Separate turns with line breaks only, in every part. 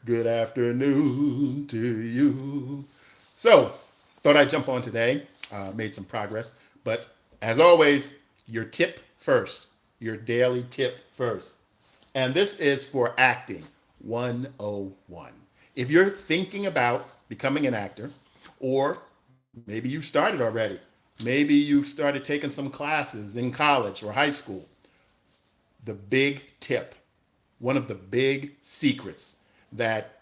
Good afternoon to you. So, thought I'd jump on today. Made some progress. But as always, your tip first, your daily tip first. And this is for acting 101. If you're thinking about becoming an actor, or maybe you started already, maybe you've started taking some classes in college or high school, the big tip, one of the big secrets that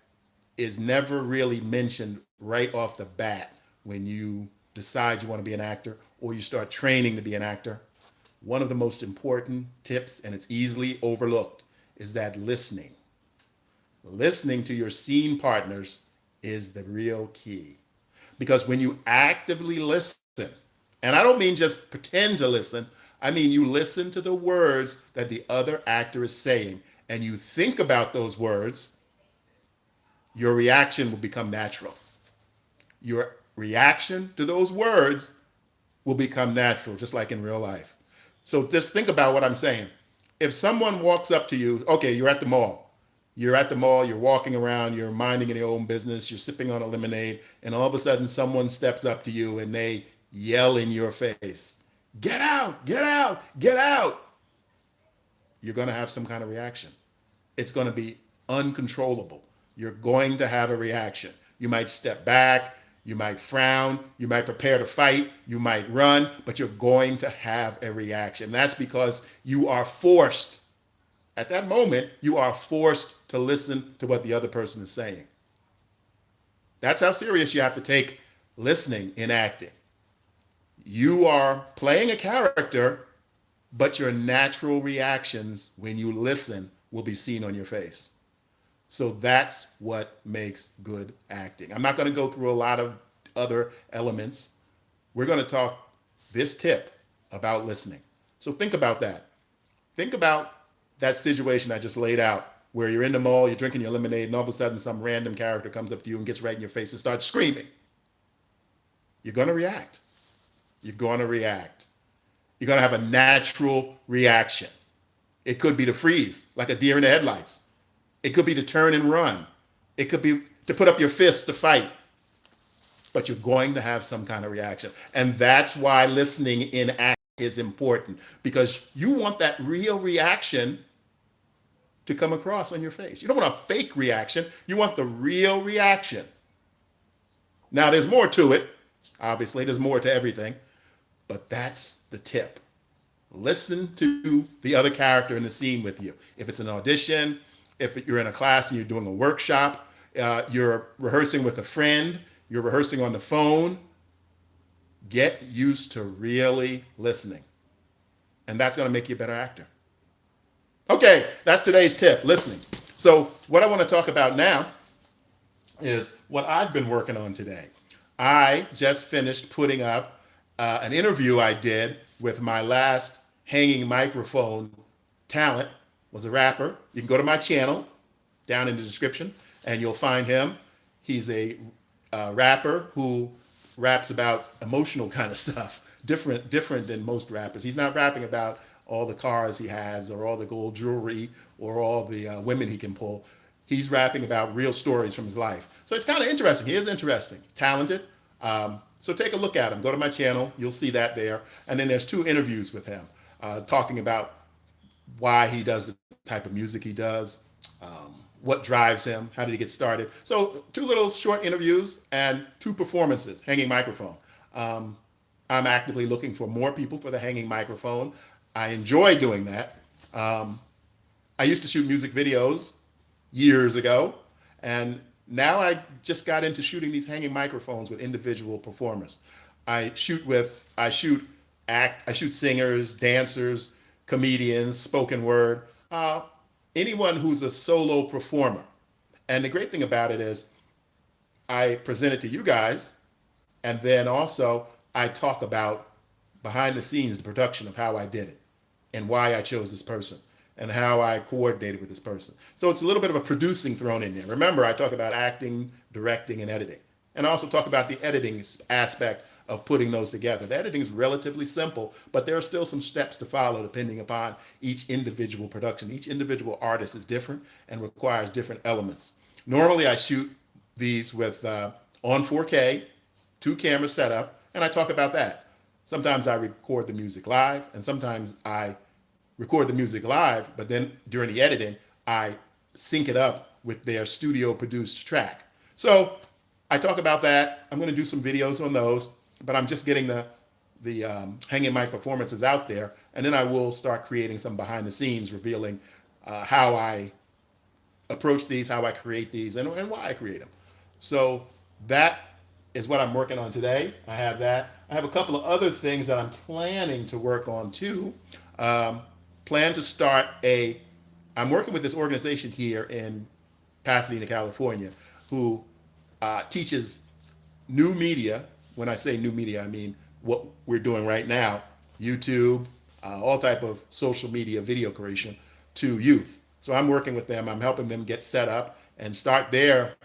is never really mentioned right off the bat when you decide you want to be an actor or you start training to be an actor. One of the most important tips, and it's easily overlooked, is that listening. Listening to your scene partners is the real key. Because when you actively listen, and I don't mean just pretend to listen, I mean you listen to the words that the other actor is saying and you think about those words, your reaction will become natural. Your reaction to those words will become natural, just like in real life. So just think about what I'm saying. If someone walks up to you, okay, you're at the mall. You're at the mall, you're walking around, you're minding your own business, you're sipping on a lemonade, and all of a sudden someone steps up to you and they yell in your face, get out, get out, get out. You're going to have some kind of reaction. It's going to be uncontrollable. You're going to have a reaction. You might step back, you might frown, you might prepare to fight, you might run, but you're going to have a reaction. That's because you are forced, at that moment, you are forced to listen to what the other person is saying. That's how serious you have to take listening in acting. You are playing a character, but your natural reactions when you listen will be seen on your face. So that's what makes good acting. I'm not going to go through a lot of other elements. We're going to talk this tip about listening. So think about that. Think about that situation I just laid out where you're in the mall, you're drinking your lemonade, and all of a sudden some random character comes up to you and gets right in your face and starts screaming. You're going to react. You're going to react. You're going to have a natural reaction. It could be to freeze, like a deer in the headlights. It could be to turn and run. It could be to put up your fist to fight. But you're going to have some kind of reaction. And that's why listening in act is important, because you want that real reaction to come across on your face. You don't want a fake reaction. You want the real reaction. Now, there's more to it. Obviously, there's more to everything. But that's the tip. Listen to the other character in the scene with you. If it's an audition, if you're in a class and you're doing a workshop, you're rehearsing with a friend, you're rehearsing on the phone, get used to really listening. And that's going to make you a better actor. Okay, that's today's tip, listening. So what I want to talk about now is what I've been working on today. I just finished putting up an interview I did with my last hanging microphone talent, was a rapper. You can go to my channel down in the description and you'll find him. He's a rapper who raps about emotional kind of stuff, different than most rappers. He's not rapping about all the cars he has or all the gold jewelry or all the women he can pull. He's rapping about real stories from his life. So it's kind of interesting. He is interesting, talented. So take a look at him. Go to my channel. You'll see that there. And then there's 2 interviews with him talking about why he does the type of music he does, what drives him, how did he get started. So 2 little short interviews and 2 performances, hanging microphone. I'm actively looking for more people for the hanging microphone. I enjoy doing that. I used to shoot music videos years ago, and now I just got into shooting these hanging microphones with individual performers. I shoot singers, dancers, comedians, spoken word, anyone who's a solo performer. And the great thing about it is I present it to you guys, and then also I talk about behind the scenes, the production of how I did it and why I chose this person and how I coordinated with this person. So it's a little bit of a producing thrown in there. Remember, I talk about acting, directing, and editing. And I also talk about the editing aspect of putting those together. The editing is relatively simple, but there are still some steps to follow depending upon each individual production. Each individual artist is different and requires different elements. Normally, I shoot these with on 4K, two camera setup, and I talk about that. Sometimes I record the music live, and sometimes I record the music live, but then during the editing, I sync it up with their studio produced track. So I talk about that. I'm going to do some videos on those, but I'm just getting the hanging my performances out there, and then I will start creating some behind the scenes, revealing how I approach these, how I create these, and why I create them. So that is what I'm working on today. I have that. I have a couple of other things that I'm planning to work on too. Um, Plan to start I'm working with this organization here in Pasadena, California, who teaches new media. When I say new media, I mean what we're doing right now, YouTube, all type of social media video creation to youth. So I'm working with them. I'm helping them get set up and start their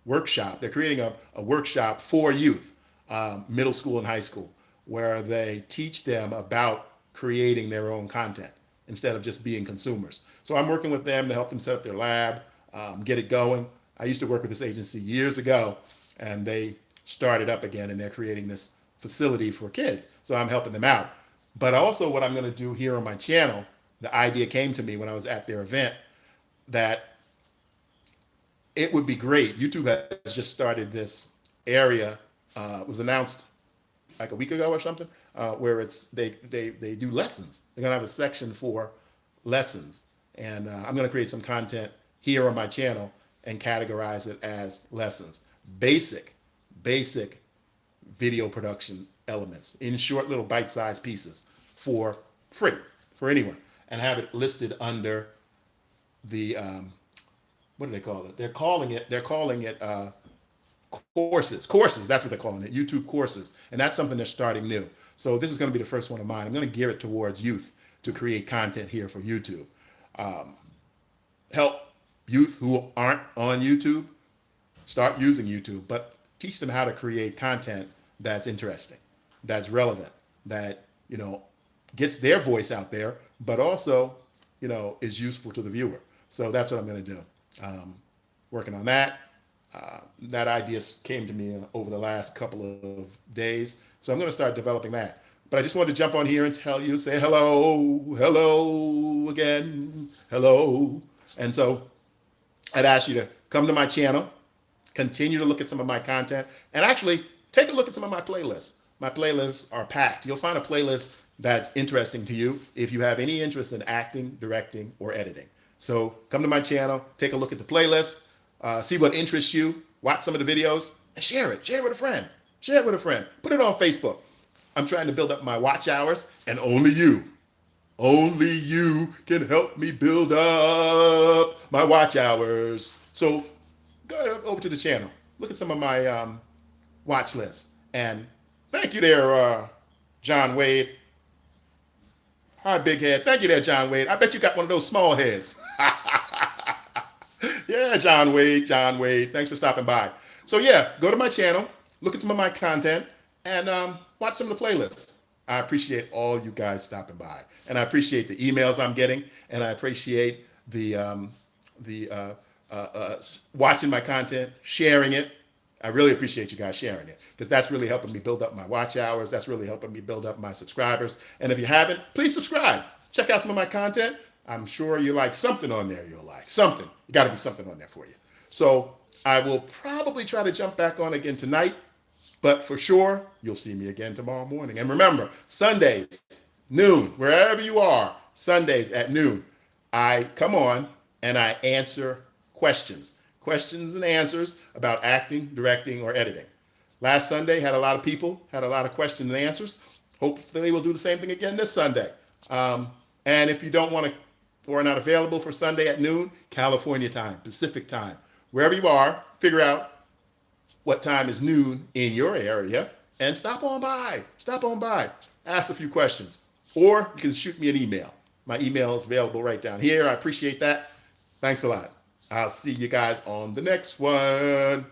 workshop. They're creating a workshop for youth, middle school and high school, where they teach them about creating their own content instead of just being consumers. So I'm working with them to help them set up their lab, get it going. I used to work with this agency years ago, and they started up again, and they're creating this facility for kids. So I'm helping them out. But also what I'm going to do here on my channel, the idea came to me when I was at their event, that it would be great. YouTube has just started this area. It was announced like a week ago or something, where they do lessons. They're gonna have a section for lessons, and I'm gonna create some content here on my channel and categorize it as lessons. Basic video production elements in short little bite-sized pieces for free for anyone, and have it listed under the what do they call it? They're calling it courses. Courses, that's what they're calling it. YouTube courses. And that's something they're starting new. So this is going to be the first one of mine. I'm going to gear it towards youth to create content here for YouTube. Help youth who aren't on YouTube start using YouTube, but teach them how to create content that's interesting, that's relevant, that, gets their voice out there, but also, is useful to the viewer. So that's what I'm going to do. Working on that. That idea came to me over the last couple of days. So I'm going to start developing that. But I just wanted to jump on here and tell you, say hello again, hello. And so I'd ask you to come to my channel, continue to look at some of my content, and actually take a look at some of my playlists. My playlists are packed. You'll find a playlist that's interesting to you if you have any interest in acting, directing, or editing. So come to my channel, take a look at the playlist, see what interests you, watch some of the videos, and share it. Share it with a friend. Share it with a friend. Put it on Facebook. I'm trying to build up my watch hours, and only you can help me build up my watch hours. So go over to the channel. Look at some of my watch lists. And thank you there, John Wade. Hi, big head. Thank you there, John Wade. I bet you got one of those small heads. Yeah, John Wade. Thanks for stopping by. So yeah, go to my channel, look at some of my content, and watch some of the playlists. I appreciate all you guys stopping by, and I appreciate the emails I'm getting, and I appreciate the watching my content, sharing it. I really appreciate you guys sharing it, because that's really helping me build up my watch hours. That's really helping me build up my subscribers. And if you haven't, please subscribe. Check out some of my content. I'm sure you like something on there you'll like. Something. You got to be something on there for you. So I will probably try to jump back on again tonight, but for sure, you'll see me again tomorrow morning. And remember, Sundays, noon, wherever you are, Sundays at noon, I come on and I answer questions and answers about acting, directing, or editing. Last Sunday had a lot of people, had a lot of questions and answers. Hopefully we'll do the same thing again this Sunday. And if you don't want to, or are not available for Sunday at noon, California time, Pacific time, wherever you are, figure out what time is noon in your area and stop on by, ask a few questions, or you can shoot me an email. My email is available right down here. I appreciate that. Thanks a lot. I'll see you guys on the next one.